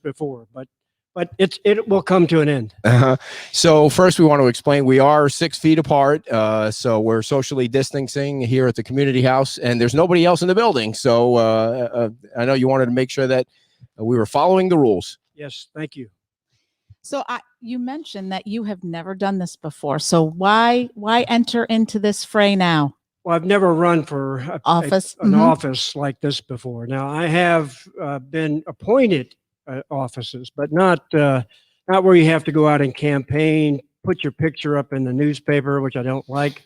before, but it will come to an end. So first, we want to explain we are 6 feet apart. So we're socially distancing here at the community house, and there's nobody else in the building. So I know you wanted to make sure that we were following the rules. Yes, thank you. So you mentioned that you have never done this before. So why enter into this fray now? Well, I've never run for an office like this before. Now, I have been appointed offices, but not where you have to go out and campaign, put your picture up in the newspaper, which I don't like.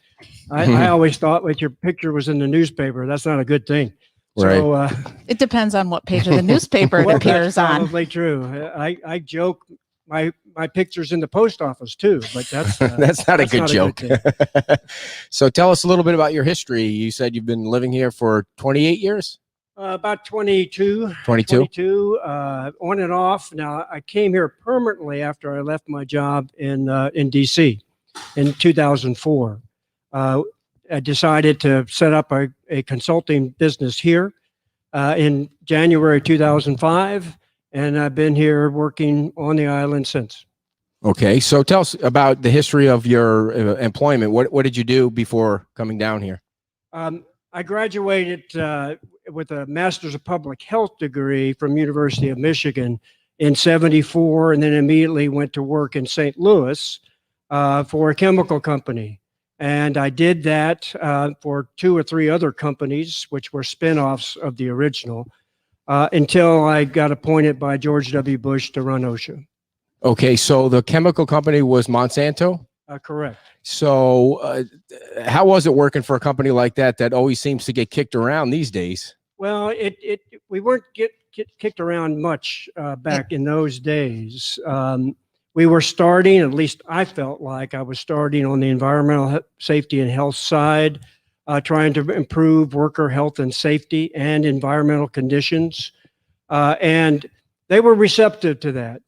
I always thought that your picture was in the nuppaper. That's not a good thing. Right. So it depends on what page of the newspaper it appears on. Probably true. I joke my picture's in the post office too, but that's not a good joke. So tell us a little bit about your history. You said you've been living here for 28 years? About 22. 22, on and off. Now, I came here permanently after I left my job in DC in 2004. I decided to set up a consulting business here in January 2005, and I've been here working on the island since. Okay, so tell us about the history of your employment. What did you do before coming down here? I graduated with a Master's of Public Health degree from University of Michigan in '74, and then immediately went to work in St. Louis for a chemical company. And I did that for 2 or 3 other companies, which were spinoffs of the original, until I got appointed by George W. Bush to run OSHA. Okay, so the chemical company was Monsanto? Correct. So how was it working for a company like that always seems to get kicked around these days? Well, we weren't get kicked around much back in those days. We were starting, at least I felt like I was starting on the environmental safety and health side, trying to improve worker health and safety and environmental conditions. And they were receptive to that.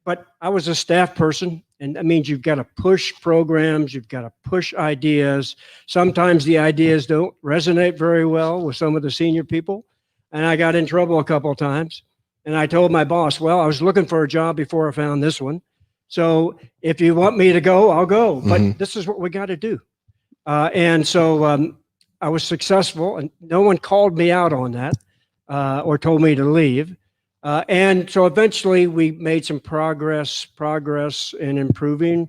But I was a staff person, and that means you've got to push programs, you've got to push ideas. Sometimes the ideas don't resonate very well with some of the senior people, and I got in trouble a couple of times. And I told my boss, well, I was looking for a job before I found this one. So if you want me to go, I'll go. But this is what we got to do. And so I was successful, and no one called me out on that or told me to leave. And so eventually we made some progress in improving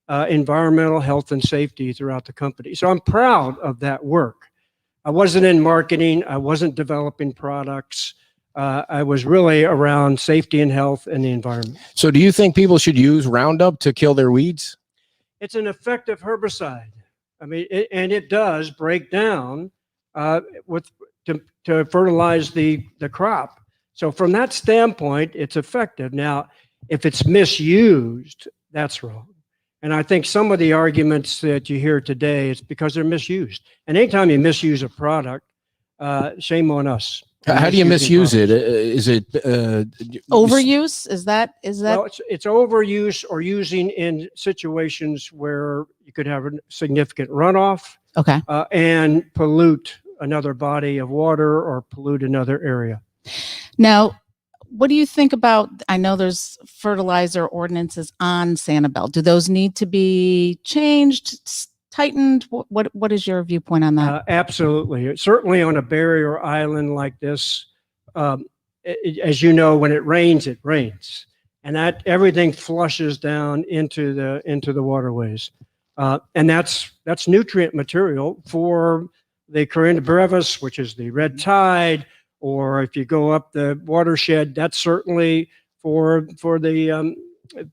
environmental health and safety throughout the company. So I'm proud of that work. I wasn't in marketing. I wasn't developing products. I was really around safety and health and the environment. So do you think people should use Roundup to kill their weeds? It's an effective herbicide. I mean, it does break down to fertilize the crop. So from that standpoint, it's effective. Now, if it's misused, that's wrong. And I think some of the arguments that you hear today is because they're misused. And anytime you misuse a product, shame on us. How do you misuse it? Is it overuse? Is that? Well, it's overuse or using in situations where you could have a significant runoff. Okay. And pollute another body of water or pollute another area. Now, what do you think about, I know there's fertilizer ordinances on Sanibel. Do those need to be changed, tightened? What is your viewpoint on that? Absolutely. Certainly on a barrier island like this, as you know, when it rains, and that everything flushes down into the waterways. And that's nutrient material for the Corinda brevis, which is the red tide, or if you go up the watershed, that's certainly for the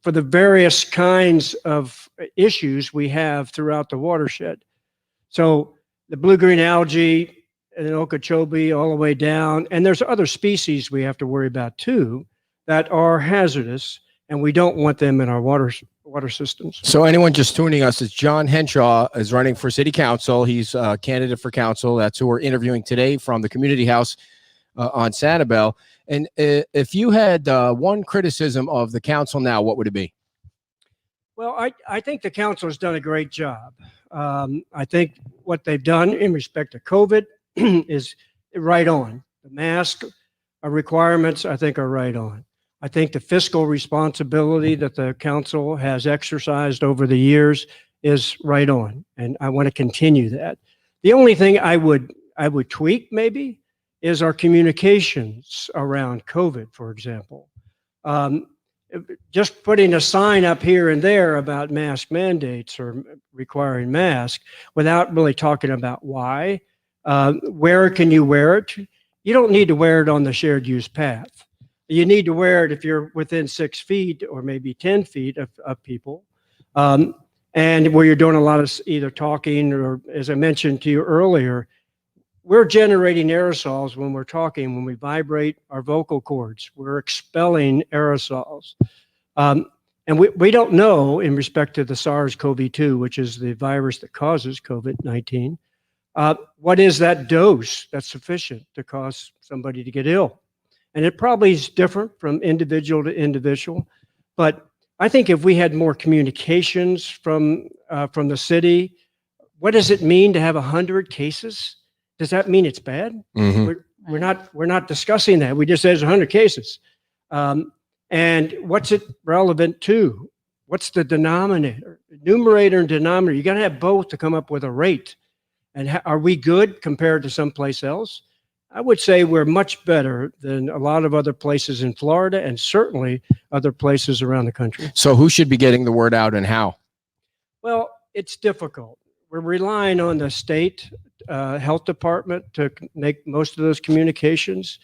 various kinds of issues we have throughout the watershed. So the blue-green algae and Okeechobee all the way down, and there's other species we have to worry about too that are hazardous, and we don't want them in our water systems. So anyone just tuning us, it's John Henshaw is running for city council. He's a candidate for council. That's who we're interviewing today from the community house on Sanibel. And if you had one criticism of the council now, what would it be? Well, I think the council has done a great job. I think what they've done in respect to COVID is right on. The mask requirements, I think, are right on. I think the fiscal responsibility that the council has exercised over the years is right on, and I want to continue that. The only thing I would tweak maybe is our communications around COVID, for example. Just putting a sign up here and there about mask mandates or requiring masks without really talking about why. Where can you wear it? You don't need to wear it on the shared use path. You need to wear it if you're within 6 feet or maybe 10 feet of people. And where you're doing a lot of either talking or, as I mentioned to you earlier, we're generating aerosols when we're talking, when we vibrate our vocal cords. We're expelling aerosols. And we don't know, in respect to the SARS-CoV-2, which is the virus that causes COVID-19, what is that dose that's sufficient to cause somebody to get ill? And it probably is different from individual to individual. But I think if we had more communications from the city, what does it mean to have 100 cases? Does that mean it's bad? Mm-hmm. We're not discussing that. We just said there's 100 cases. And what's it relevant to? What's the denominator? Numerator and denominator. You got to have both to come up with a rate. And are we good compared to someplace else? I would say we're much better than a lot of other places in Florida and certainly other places around the country. So who should be getting the word out and how? Well, it's difficult. We're relying on the state health department to make most of those communications.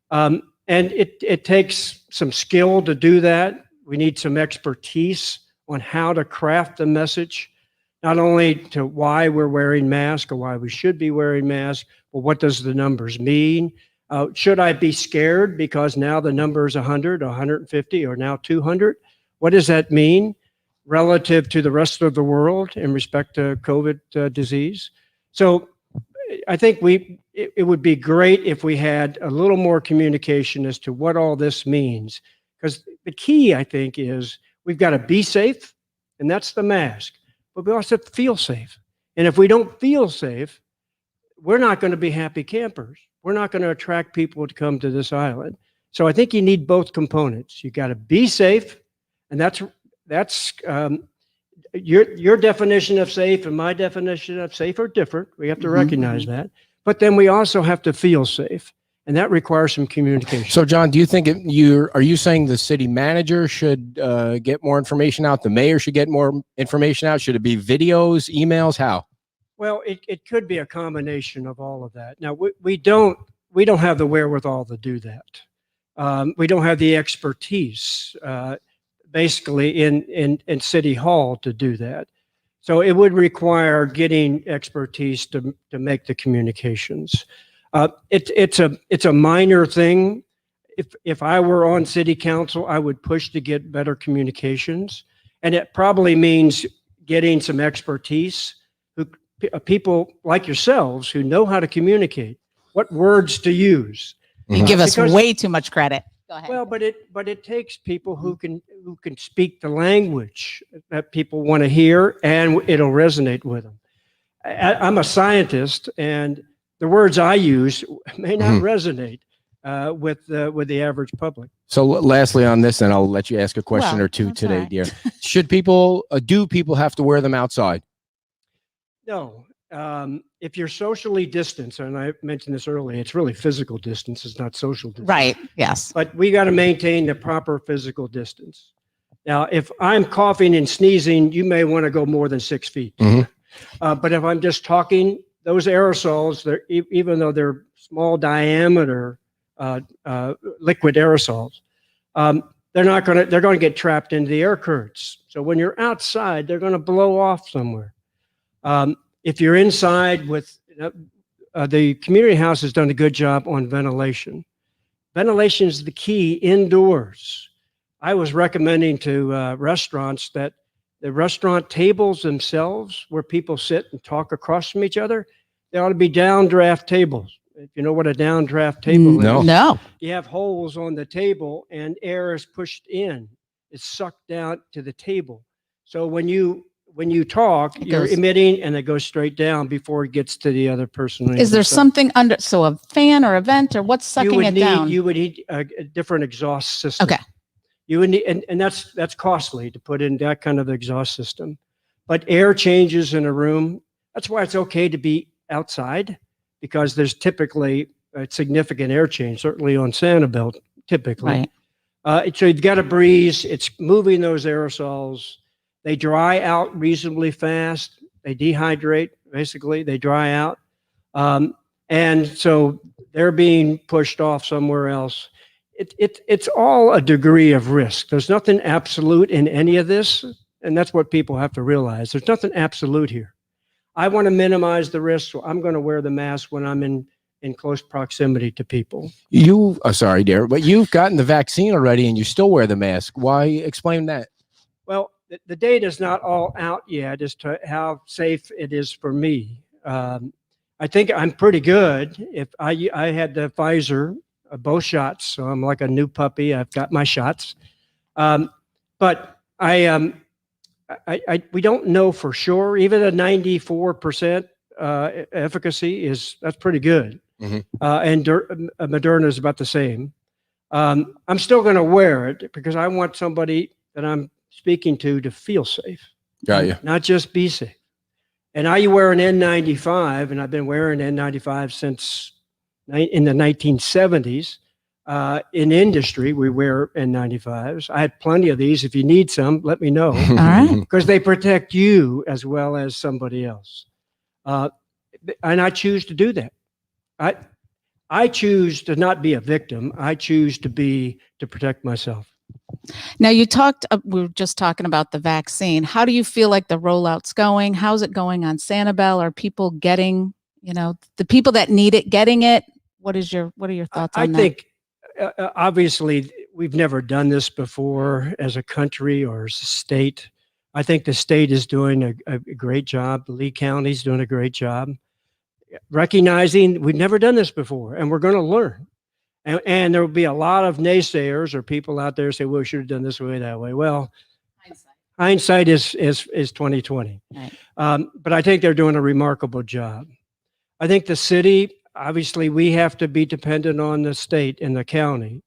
And it takes some skill to do that. We need some expertise on how to craft the message, not only to why we're wearing masks or why we should be wearing masks, but what does the numbers mean? Should I be scared because now the number is 100, 150, or now 200? What does that mean relative to the rest of the world in respect to COVID disease? So I think it would be great if we had a little more communication as to what all this means. Because the key, I think, is we've got to be safe, and that's the mask. But we also have to feel safe. And if we don't feel safe, we're not going to be happy campers. We're not going to attract people to come to this island. So I think you need both components. You got to be safe, and that's your definition of safe and my definition of safe are different. We have to recognize that. But then we also have to feel safe, and that requires some communication. So, John, do you think are you saying the city manager should get more information out? The mayor should get more information out? Should it be videos, emails? How? Well, it could be a combination of all of that. Now, we don't have the wherewithal to do that. We don't have the expertise, basically, in City Hall to do that. So it would require getting expertise to make the communications. It's a minor thing. If I were on City Council, I would push to get better communications, and it probably means getting some expertise. People like yourselves who know how to communicate, what words to use. You give us way too much credit. Go ahead. Well, but it takes people who can speak the language that people want to hear, and it'll resonate with them. I'm a scientist, and the words I use may not resonate with the average public. So lastly on this, and I'll let you ask a question or two today, right. dear. Should people, do people have to wear them outside? No. If you're socially distanced, and I mentioned this earlier, it's really physical distance, it's not social distance. Right. Yes. But we got to maintain the proper physical distance. Now, if I'm coughing and sneezing, you may want to go more than 6 feet. But if I'm just talking, those aerosols, even though they're small diameter liquid aerosols, they're going to get trapped into the air currents. So when you're outside, they're going to blow off somewhere. If you're inside with, the community house has done a good job on ventilation. Ventilation is the key indoors. I was recommending to restaurants that the restaurant tables themselves, where people sit and talk across from each other, they ought to be downdraft tables. If you know what a downdraft table is. No. You have holes on the table and air is pushed in. It's sucked down to the table. So when you talk, you're emitting and it goes straight down before it gets to the other person. Is there something under, so a fan or a vent, or what's sucking it down? You would need a different exhaust system. Okay. You would need, and that's costly to put in that kind of exhaust system. But air changes in a room. That's why it's okay to be outside, because there's typically a significant air change, certainly on Sanibel, typically. Right. So you've got a breeze. It's moving those aerosols. They dry out reasonably fast. They dehydrate, basically. They dry out. And so they're being pushed off somewhere else. It's all a degree of risk. There's nothing absolute in any of this. And that's what people have to realize. There's nothing absolute here. I want to minimize the risk, so I'm going to wear the mask when I'm in close proximity to people. Sorry, dear, but you've gotten the vaccine already and you still wear the mask. Why? Explain that. Well, the data is not all out yet as to how safe it is for me. I think I'm pretty good. If I had the Pfizer, both shots, so I'm like a new puppy. I've got my shots, but we don't know for sure. Even a 94% efficacy that's pretty good. Mm-hmm. And Moderna is about the same. I'm still going to wear it because I want somebody that I'm speaking to feel safe. Got you. Not just be safe. And I wear an N95, and I've been wearing N95 since in the 1970s. In industry, we wear N95s. I had plenty of these. If you need some, let me know. All right. Because they protect you as well as somebody else. And I choose to do that. I choose to not be a victim. I choose to protect myself. Now we were just talking about the vaccine. How do you feel like the rollout's going? How's it going on Sanibel? Are people getting, the people that need it, getting it? What are your thoughts on that? I think, obviously, we've never done this before as a country or as a state. I think the state is doing a great job. Lee County's doing a great job. Recognizing we've never done this before, and we're going to learn. And there will be a lot of naysayers or people out there say, well, we should have done this way, that way. Well, hindsight is 2020. Right. But I think they're doing a remarkable job. I think the city, obviously, we have to be dependent on the state and the county.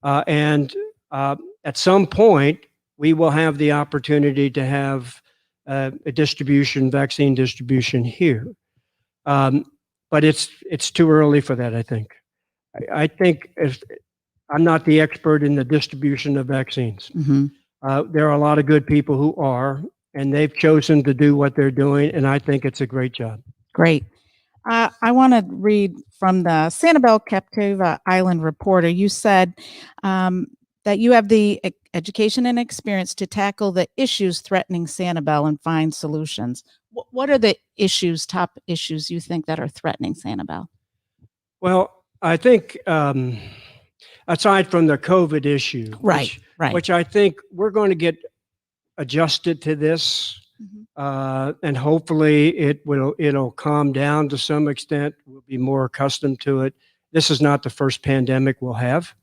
And at some point, we will have the opportunity to have a vaccine distribution here. But it's too early for that, I think. I think I'm not the expert in the distribution of vaccines. Mm-hmm. There are a lot of good people who are, and they've chosen to do what they're doing, and I think it's a great job. Great. I want to read from the Sanibel Captiva Island Reporter. You said that you have the education and experience to tackle the issues threatening Sanibel and find solutions. What are the top issues you think that are threatening Sanibel? Well, I think aside from the COVID issue, right, which I think we're going to get adjusted to this, and hopefully it'll calm down to some extent. We'll be more accustomed to it. This is not the first pandemic we'll have.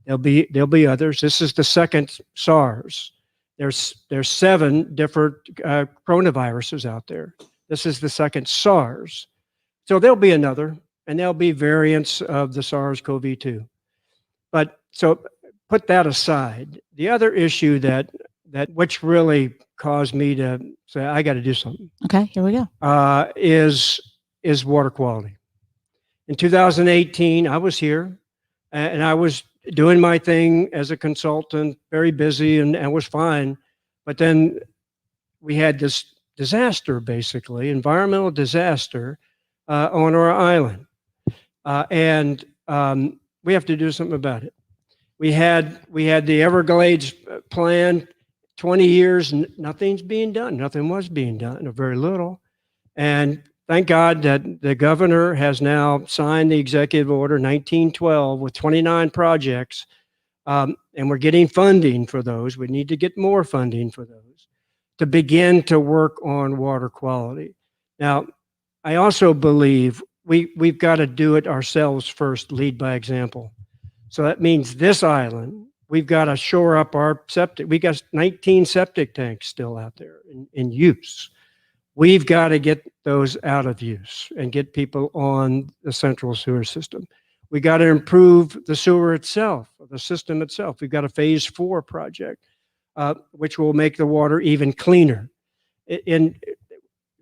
There'll be others. This is the second SARS. There's 7 different coronaviruses out there. This is the second SARS. So there'll be another. And there'll be variants of the SARS-CoV-2. But so put that aside. The other issue that which really caused me to say, I got to do something. Okay, here we go. Is water quality. In 2018, I was here and I was doing my thing as a consultant, very busy and was fine. But then we had this disaster, basically, environmental disaster on our island. And we have to do something about it. We had the Everglades plan, 20 years, nothing's being done. Nothing was being done, or very little. And thank God that the governor has now signed the executive order 1912 with 29 projects. And we're getting funding for those. We need to get more funding for those to begin to work on water quality. Now, I also believe we've got to do it ourselves first, lead by example. So that means this island, we've got to shore up our septic. We got 19 septic tanks still out there in use. We've got to get those out of use and get people on the central sewer system. We got to improve the sewer itself, the system itself. We've got a phase 4 project, which will make the water even cleaner. In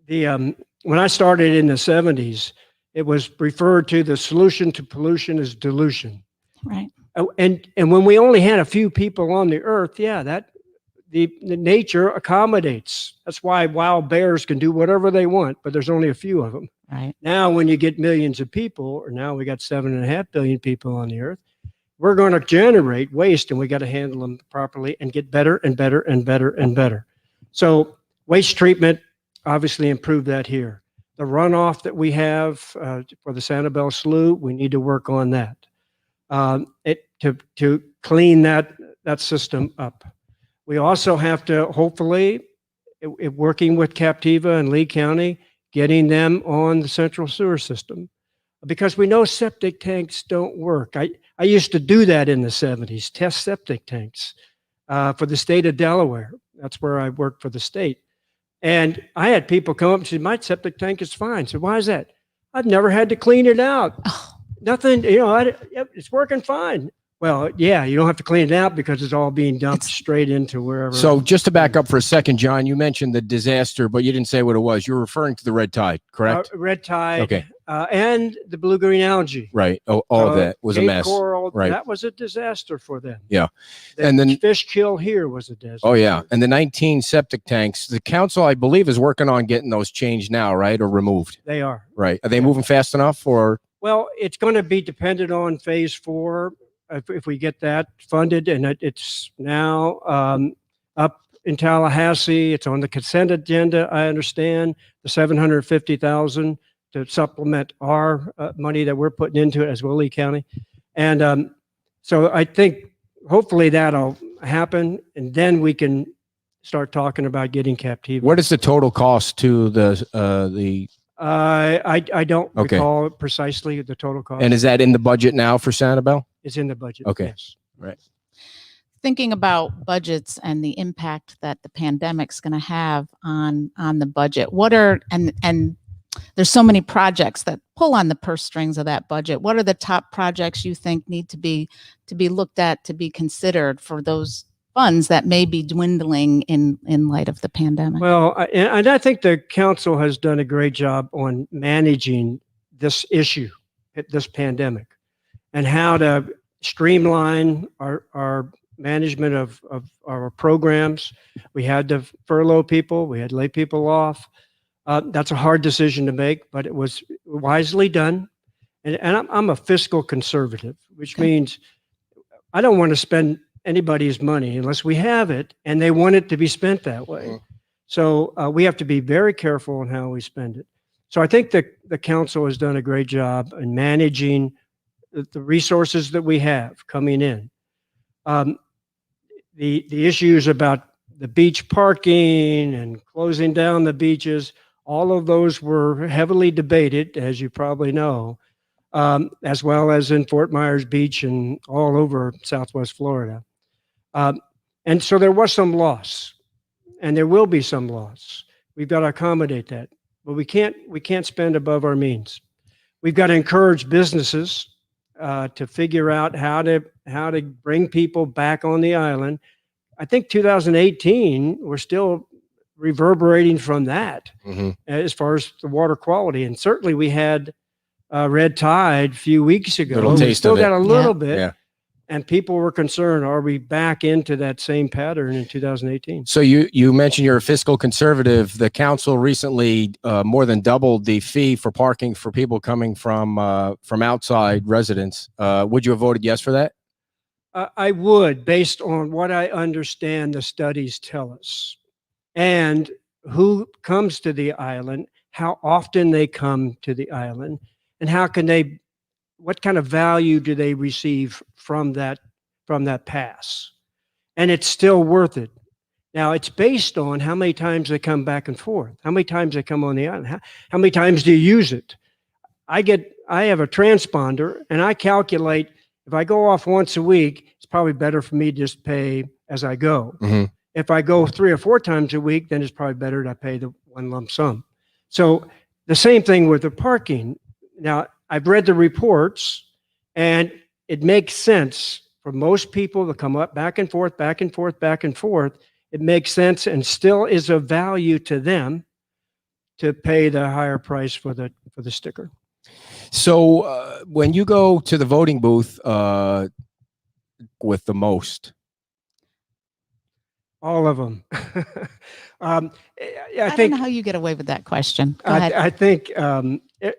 the when I started in the 70s, it was referred to the solution to pollution as dilution. Right. And when we only had a few people on the earth, yeah, that the nature accommodates. That's why wild bears can do whatever they want, but there's only a few of them. Right. Now, when you get millions of people, or now we got 7.5 billion people on the earth, we're going to generate waste, and we got to handle them properly and get better and better and better and better. So waste treatment, obviously improve that here. The runoff that we have for the Sanibel Slough, we need to work on that. To clean that system up. We also have to, hopefully, working with Captiva and Lee County, getting them on the central sewer system, because we know septic tanks don't work. I used to do that in the 70s, test septic tanks for the state of Delaware. That's where I worked for the state. And I had people come up and say, my septic tank is fine. So why is that? I've never had to clean it out. Oh. Nothing, it's working fine. Well, yeah, you don't have to clean it out because it's all being dumped straight into wherever. So just to back up for a second, John, you mentioned the disaster, but you didn't say what it was. You're referring to the red tide, correct? Red tide. Okay. And the blue-green algae. Right. Oh, all of that was a Cape mess. Coral, Right. That was a disaster for them. Yeah. The And then fish kill here was a disaster. Oh, yeah. And the 19 septic tanks, the council, I believe, is working on getting those changed now, right? Or removed. They are. Right. Are they moving fast enough or? Well, it's going to be dependent on phase 4. If we get that funded, and it's now up in Tallahassee, it's on the consent agenda. I understand the $750,000 to supplement our money that we're putting into it as well, Lee County, and so I think hopefully that'll happen, and then we can start talking about getting Captiva. What is the total cost to the? I don't Okay. recall precisely the total cost. And is that in the budget now for Sanibel? It's in the budget. Okay. Yes. Right. Thinking about budgets and the impact that the pandemic's going to have on the budget, what are and there's so many projects that pull on the purse strings of that budget. What are the top projects you think need to be looked at, to be considered for those funds that may be dwindling in light of the pandemic? Well, and I think the council has done a great job on managing this issue, this pandemic, and how to streamline our management of our programs. We had to furlough people. We had to lay people off. That's a hard decision to make, but it was wisely done. And I'm a fiscal conservative, which Okay. means I don't want to spend anybody's money unless we have it and they want it to be spent that way. So we have to be very careful on how we spend it. So I think the council has done a great job in managing the resources that we have coming in. The issues about the beach parking and closing down the beaches, all of those were heavily debated, as you probably know, as well as in Fort Myers Beach and all over Southwest Florida. And so there was some loss, and there will be some loss. We've got to accommodate that, but we can't spend above our means. We've got to encourage businesses to figure out how to bring people back on the island. I think 2018, we're still reverberating from that as far as the water quality. And certainly we had red tide a few weeks ago. Little We taste still of it. got a little bit. Yeah. And people were concerned, are we back into that same pattern in 2018? So you mentioned you're a fiscal conservative. The council recently more than doubled the fee for parking for people coming from outside residents. Would you have voted yes for that? I would, based on what I understand the studies tell us, and who comes to the island, how often they come to the island, and what kind of value do they receive from that pass? And it's still worth it. Now, it's based on how many times they come back and forth, how many times they come on the island, how many times do you use it? I have a transponder, and I calculate if I go off once a week, it's probably better for me to just pay as I go. If I go 3 or 4 times a week, then it's probably better to pay the one lump sum. So the same thing with the parking. Now, I've read the reports, And it makes sense for most people to come up back and forth, back and forth, back and forth. It makes sense and still is of value to them to pay the higher price for the sticker. So when you go to the voting booth with the most, All of them. I I don't think know how you get away with that question. Go ahead. I think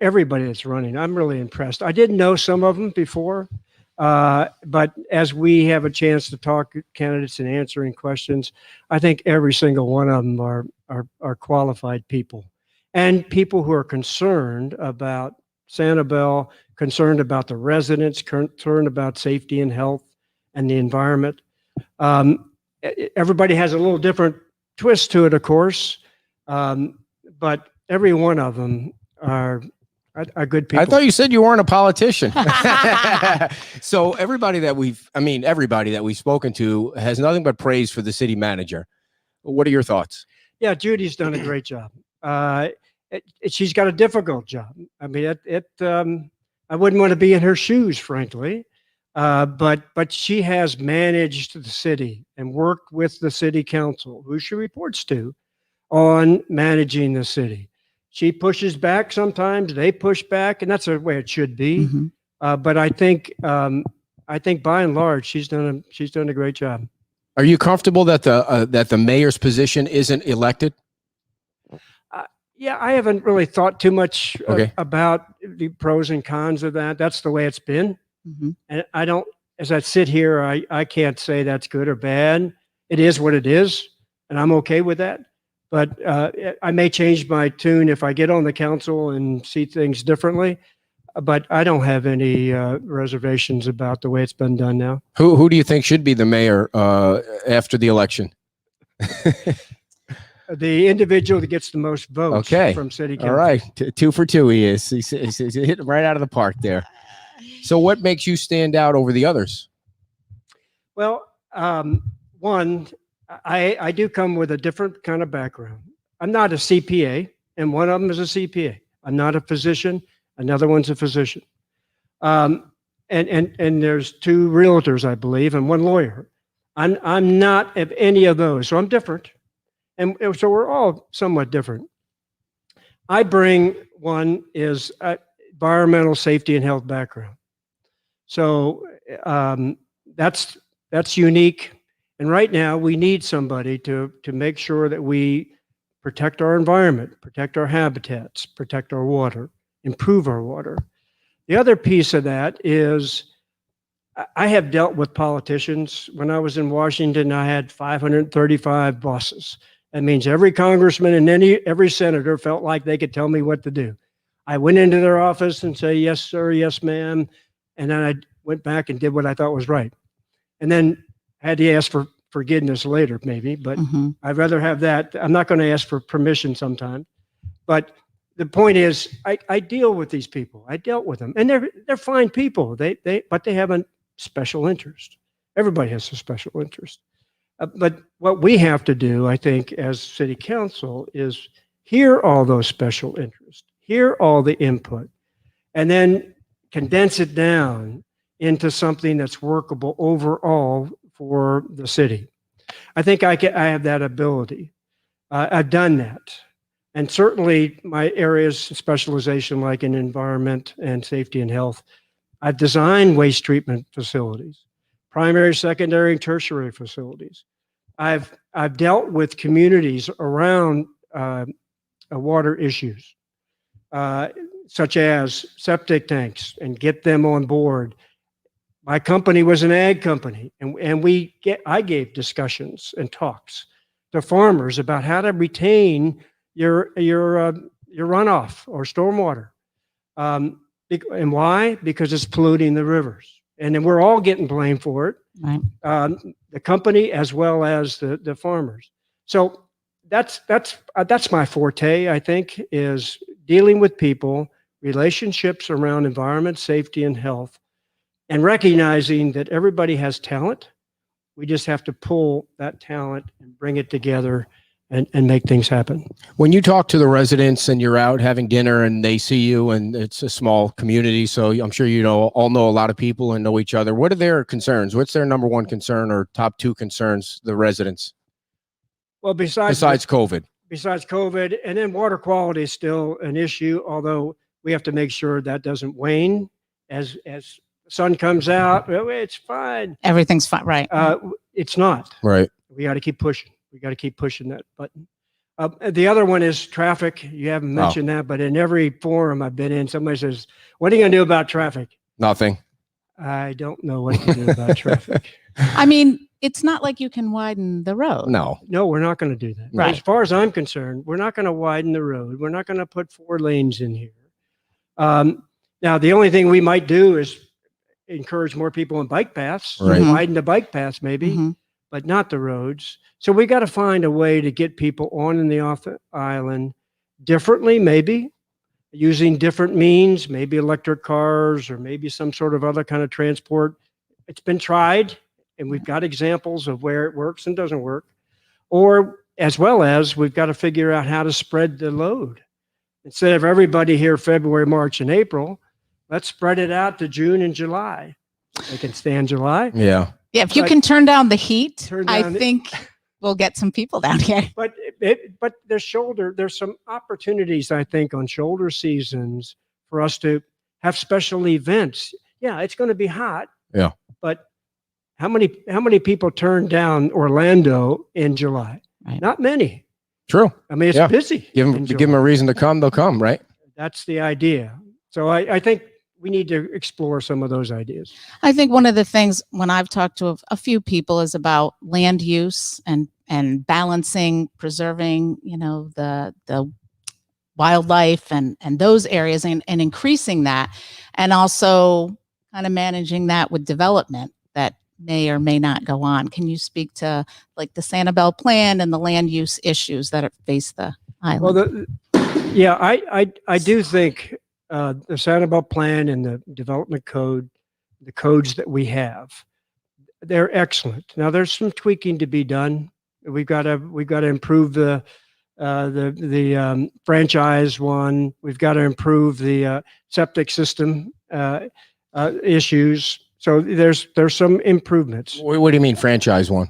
everybody that's running, I'm really impressed. I didn't know some of them before, but as we have a chance to talk to candidates and answering questions, I think every single one of them are qualified people and people who are concerned about Sanibel, concerned about the residents, concerned about safety and health and the environment. Everybody has a little different twist to it, of course, but every one of them are good people. I thought you said you weren't a politician. So everybody that we've spoken to has nothing but praise for the city manager. What are your thoughts? Yeah, Judy's done a great job. She's got a difficult job. I mean, I wouldn't want to be in her shoes, frankly. But she has managed the city and worked with the city council, who she reports to, on managing the city. She pushes back sometimes, they push back, and that's the way it should be. Mhm. But I think by and large, she's done a great job. Are you comfortable that the mayor's position isn't elected? Yeah, I haven't really thought too much Okay. about the pros and cons of that. That's the way it's been. Mhm. And I don't, as I sit here, I can't say that's good or bad. It is what it is, and I'm okay with that. But I may change my tune if I get on the council and see things differently. But I don't have any reservations about the way it's been done now. Who do you think should be the mayor after the election? The individual that gets the most votes Okay. from city council. All right, 2 for 2 he is. He's hitting right out of the park there. So what makes you stand out over the others? Well, one, I do come with a different kind of background. I'm not a CPA, and one of them is a CPA. I'm not a physician. Another one's a physician. And there's 2 realtors, I believe, and 1 lawyer. I'm not of any of those, so I'm different. And so we're all somewhat different. I bring one is environmental safety and health background. So that's unique. And right now we need somebody to make sure that we protect our environment, protect our habitats, protect our water, improve our water. The other piece of that is I have dealt with politicians. When I was in Washington, I had 535 bosses. That means every congressman and every senator felt like they could tell me what to do. I went into their office and say, yes, sir, yes, ma'am. And then I went back and did what I thought was right. And then I had to ask for forgiveness later, maybe, but Mhm. I'd rather have that. I'm not going to ask for permission sometimes. But the point is, I deal with these people. I dealt with them. And they're fine people. But they have a special interest. Everybody has a special interest. But what we have to do, I think, as city council is hear all those special interests, hear all the input, and then condense it down into something that's workable overall for the city. I think I have that ability. I've done that. And certainly my areas of specialization, like in environment and safety and health, I've designed waste treatment facilities, primary, secondary, and tertiary facilities. I've dealt with communities around water issues, such as septic tanks, and get them on board. My company was an ag company, and I gave discussions and talks to farmers about how to retain your runoff or stormwater. And why? Because it's polluting the rivers. And then we're all getting blamed for it. Right. The company as well as the farmers. So that's my forte, I think, is dealing with people, relationships around environment, safety, and health, and recognizing that everybody has talent. We just have to pull that talent and bring it together and make things happen. When you talk to the residents and you're out having dinner and they see you, and it's a small community, so I'm sure you all know a lot of people and know each other. What are their concerns? What's their number one concern or top two concerns, the residents, Well, besides COVID? Besides COVID, and then water quality is still an issue, although we have to make sure that doesn't wane as the sun comes out. It's fine. Everything's fine, right? It's not. Right. We got to keep pushing. We got to keep pushing that button. The other one is traffic. You haven't mentioned that, but in every forum I've been in, somebody says, "What are you going to do about traffic?" Nothing. I don't know what to do about traffic. I mean, it's not like you can widen the road. No. No, we're not going to do that. Right. As far as I'm concerned, we're not going to widen the road. We're not going to put 4 lanes in here. Now, the only thing we might do is encourage more people in bike paths, Right. widen the bike paths maybe, Mhm. but not the roads. So we got to find a way to get people on and off the island differently, maybe using different means, maybe electric cars or maybe some sort of other kind of transport. It's been tried, and we've got examples of where it works and doesn't work. Or as well as we've got to figure out how to spread the load. Instead of everybody here February, March, and April, let's spread it out to June and July. They can stand July. Yeah. Yeah, if you But- can turn down the heat, Turn I down the- think we'll get some people down here. But there's some opportunities, I think, on shoulder seasons for us to have special events. Yeah, it's going to be hot. Yeah. But how many people turn down Orlando in July? Right. Not many. True. I mean, it's Yeah. busy. Give in them a reason to come. They'll come. Right. That's the idea. So I think we need to explore some of those ideas. I think one of the things when I've talked to a few people is about land use and balancing, preserving, the wildlife and those areas and increasing that, and also kind of managing that with development that may or may not go on. Can you speak to like the Sanibel plan and the land use issues that face the island? Well, I do think the Sanibel plan and the development code, the codes that we have, they're excellent. Now there's some tweaking to be done. We've got to improve the franchise one. We've got to improve the septic system issues. So there's some improvements. What do you mean franchise one?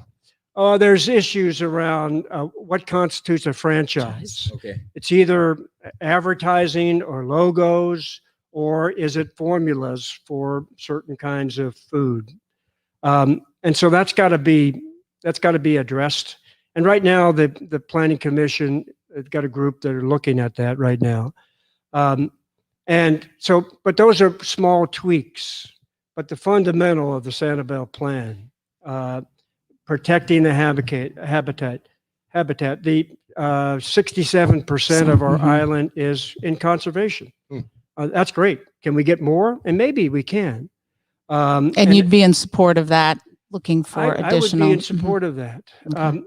There's issues around what constitutes a franchise. Okay. It's either advertising or logos, or is it formulas for certain kinds of food? And so that's got to be addressed. And right now, the Planning Commission has got a group that are looking at that right now. And so, but those are small tweaks. But the fundamental of the Sanibel plan, protecting the habitat. The 67% of our island is in conservation. That's great. Can we get more? And maybe we can. And you'd be in support of that, looking for additional. I would be in support of that. Okay.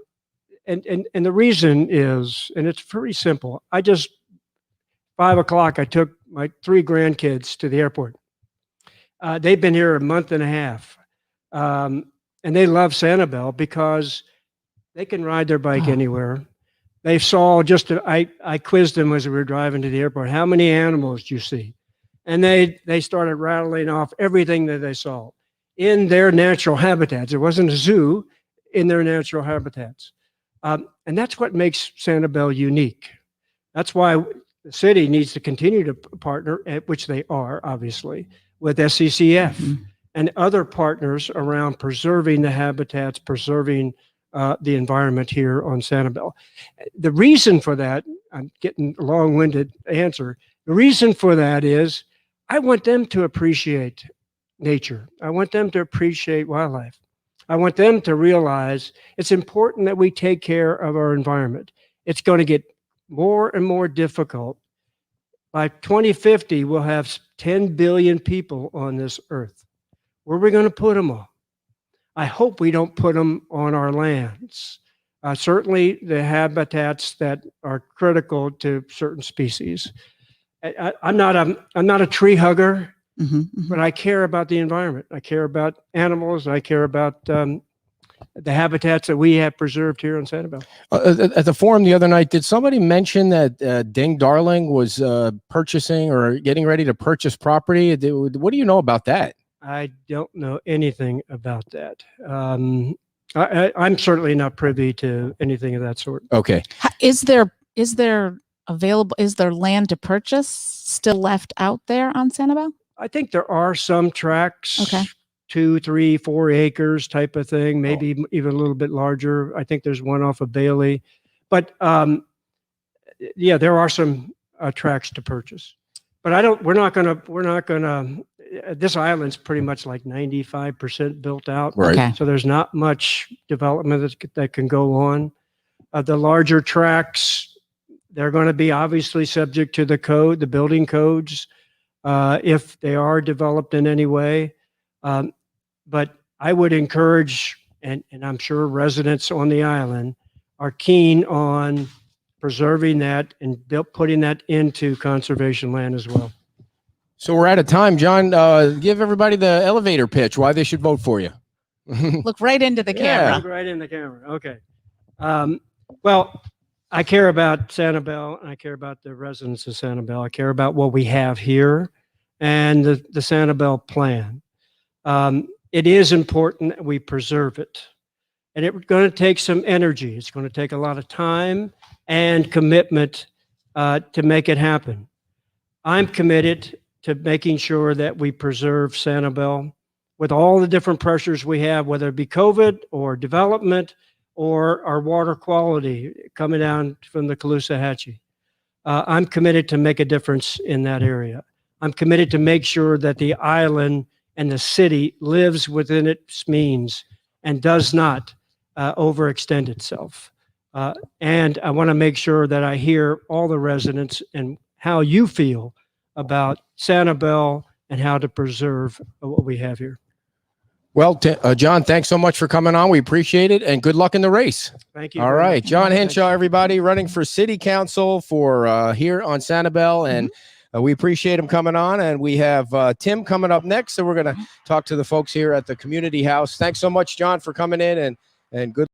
And the reason is, and it's very simple. 5 o'clock, I took my 3 grandkids to the airport. They've been here a month and a half. And they love Sanibel because they can ride their bike anywhere. They saw I quizzed them as we were driving to the airport. How many animals do you see? And they started rattling off everything that they saw in their natural habitats. It wasn't a zoo, in their natural habitats. And that's what makes Sanibel unique. That's why the city needs to continue to partner, which they are, obviously, with SCCF and other partners around preserving the habitats, preserving the environment here on Sanibel. The reason for that, I'm getting a long-winded answer. The reason for that is I want them to appreciate nature. I want them to appreciate wildlife. I want them to realize it's important that we take care of our environment. It's going to get more and more difficult. By 2050, we'll have 10 billion people on this earth. Where are we going to put them all? I hope we don't put them on our lands. Certainly the habitats that are critical to certain species. I'm not a tree hugger, but I care about the environment. I care about animals. I care about the habitats that we have preserved here in Sanibel. At the forum the other night, did somebody mention that Ding Darling was purchasing or getting ready to purchase property? What do you know about that? I don't know anything about that. I'm certainly not privy to anything of that sort. Okay. Is there land to purchase still left out there on Sanibel? I think there are some tracts, Okay. 2, 3, 4 acres type of thing, maybe even a little bit larger. I think there's one off of Bailey, but yeah, there are some tracts to purchase. But we're not gonna. This island's pretty much like 95% built out, Right. Okay. so there's not much development that can go on. The larger tracts, they're going to be obviously subject to the building codes, if they are developed in any way. But I would encourage, and I'm sure residents on the island are keen on preserving that and putting that into conservation land as well. So we're out of time. John, give everybody the elevator pitch, why they should vote for you. Look right into the Yeah. camera. Look right in the camera. Okay. Well, I care about Sanibel, and I care about the residents of Sanibel. I care about what we have here and the Sanibel plan. It is important that we preserve it. And it's going to take some energy. It's going to take a lot of time and commitment to make it happen. I'm committed to making sure that we preserve Sanibel with all the different pressures we have, whether it be COVID or development or our water quality coming down from the Caloosahatchee. I'm committed to make a difference in that area. I'm committed to make sure that the island and the city lives within its means and does not overextend itself. And I want to make sure that I hear all the residents and how you feel about Sanibel and how to preserve what we have here. Well, John, thanks so much for coming on. We appreciate it, and good luck in the race. Thank you. All very right. much. John Thanks. Henshaw, everybody, running for city council for here on Sanibel, and we appreciate him coming on. And we have Tim coming up next, so we're going to talk to the folks here at the community house. Thanks so much, John, for coming in, and good